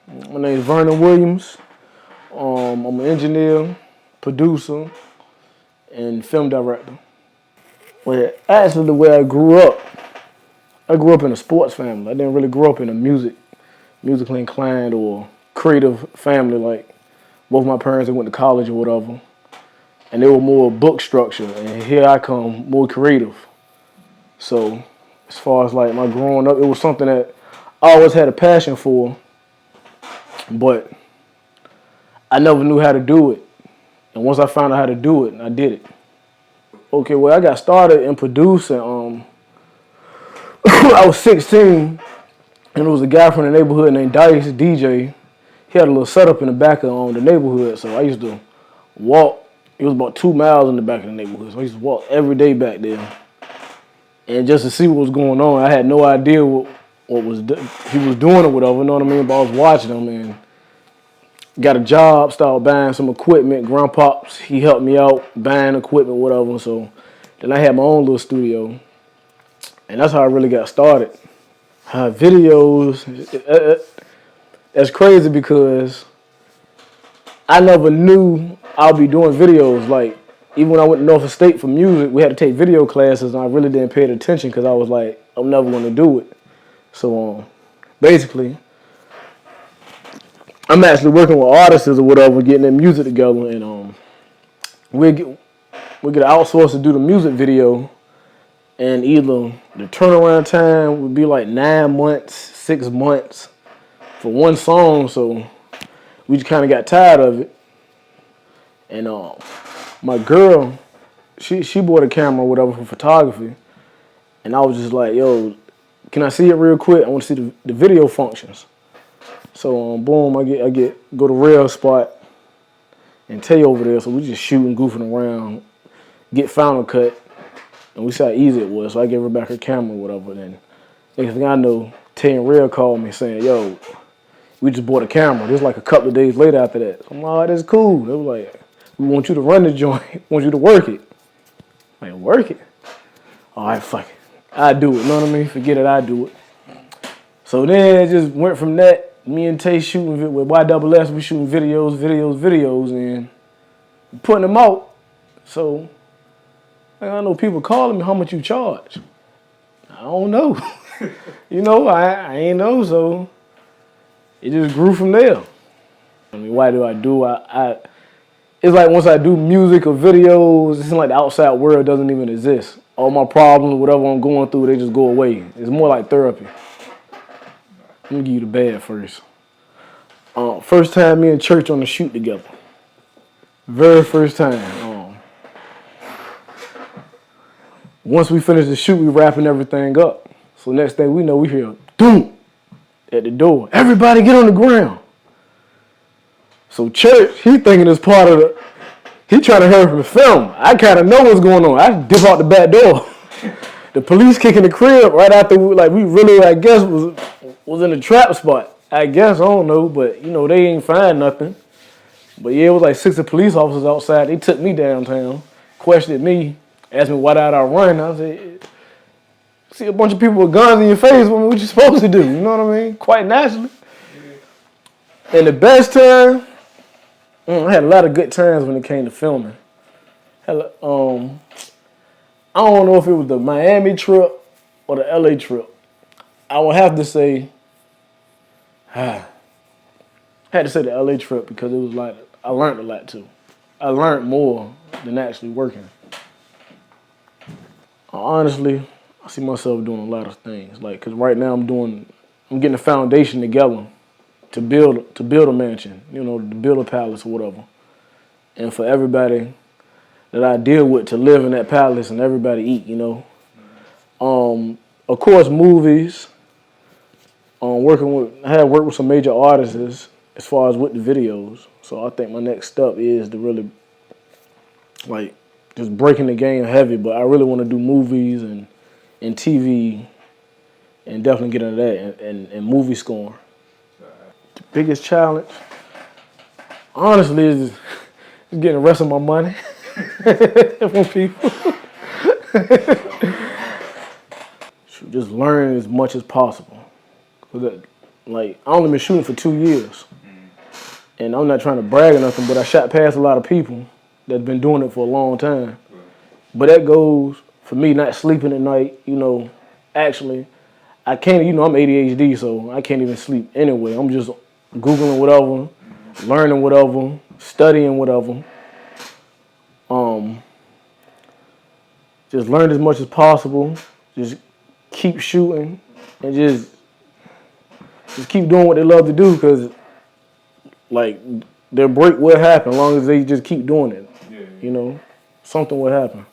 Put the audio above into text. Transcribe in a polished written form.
My name is Vernon Williams. I'm an engineer, producer, and film director. Well, actually, the way I grew up in a sports family. I didn't really grow up in a musically inclined or creative family. Like both my parents, they went to college or whatever, and they were more book structure. And here I come, more creative. So, as far as like my growing up, it was something that I always had a passion for, but I never knew how to do it. And once I found out how to do it, I did it. Okay, well, I got started in producing. I was 16, and there was a guy from the neighborhood named Dice, DJ. He had a little setup in the back of the neighborhood, so I used to walk. It was about 2 miles in the back of the neighborhood, so I used to walk every day back there. And just to see what was going on, I had no idea what he was doing or whatever, you know what I mean? But I was watching him and got a job, started buying some equipment. Grandpops, he helped me out buying equipment, whatever. So then I had my own little studio. And that's how I really got started. Videos, that's crazy because I never knew I'd be doing videos. Like, even when I went to Norfolk State for music, we had to take video classes, and I really didn't pay attention because I was like, I'm never going to do it. So basically, I'm actually working with artists or whatever, getting their music together, and we get outsourced to do the music video, and either the turnaround time would be like 9 months, 6 months for one song. So we just kind of got tired of it, and my girl, she bought a camera or whatever for photography, and I was just like, yo, can I see it real quick? I want to see the video functions. So boom, I go to Rail Spot and Tay over there. So we just shooting, goofing around, get Final Cut, and we saw how easy it was. So I gave her back her camera or whatever. And then next thing I know, Tay and Rail called me saying, yo, we just bought a camera. This was like a couple of days later after that. So I'm like, oh, that's cool. They were like, we want you to run the joint. We want you to work it. I'm like, work it? All right, fuck it. I do it. You know what I mean? Forget it, I do it. So then it just went from that. Me and Tay shooting with YSS, we shooting videos, and putting them out. So I know people calling me, how much you charge? I don't know. You know, I ain't know, so it just grew from there. I mean, why do? It's like once I do music or videos, it's like the outside world doesn't even exist. All my problems, whatever I'm going through, they just go away. It's more like therapy. Let me give you the bad first. First time me and Church on the shoot together. Very first time. Once we finish the shoot, we wrapping everything up. So next thing we know, we hear doom at the door. Everybody get on the ground. So Church, he thinking it's part of he trying to hurry from the film. I kind of know what's going on. I dip out the back door. The police kicking the crib right after we really, I guess, was in a trap spot. I guess, I don't know, but you know, they ain't find nothing. But yeah, it was like 60 police officers outside. They took me downtown, questioned me, asked me why did I run. I said, see a bunch of people with guns in your face, what you supposed to do? You know what I mean? Quite naturally. And the best time, I had a lot of good times when it came to filming. I don't know if it was the Miami trip or the LA trip. I would have to say, I had to say the LA trip because it was like, I learned a lot too. I learned more than actually working. Honestly, I see myself doing a lot of things. Like, cause right now I'm getting a foundation together to build a mansion, you know, to build a palace or whatever. And for everybody that I deal with to live in that palace and everybody eat, you know. Of course, movies. I had worked with some major artists as far as with the videos. So I think my next step is to really, like, just breaking the game heavy. But I really want to do movies and TV and definitely get into that and movie scoring. The biggest challenge, honestly, is getting the rest of my money from people. Just learn as much as possible. Like, I only been shooting for 2 years. And I'm not trying to brag or nothing, but I shot past a lot of people that's been doing it for a long time. But that goes for me not sleeping at night, you know. Actually, I can't, you know, I'm ADHD, so I can't even sleep anyway. I'm just Googling whatever, learning whatever, studying whatever. Just learn as much as possible. Just keep shooting and just keep doing what they love to do, because like their break will happen as long as they just keep doing it. You know, something will happen.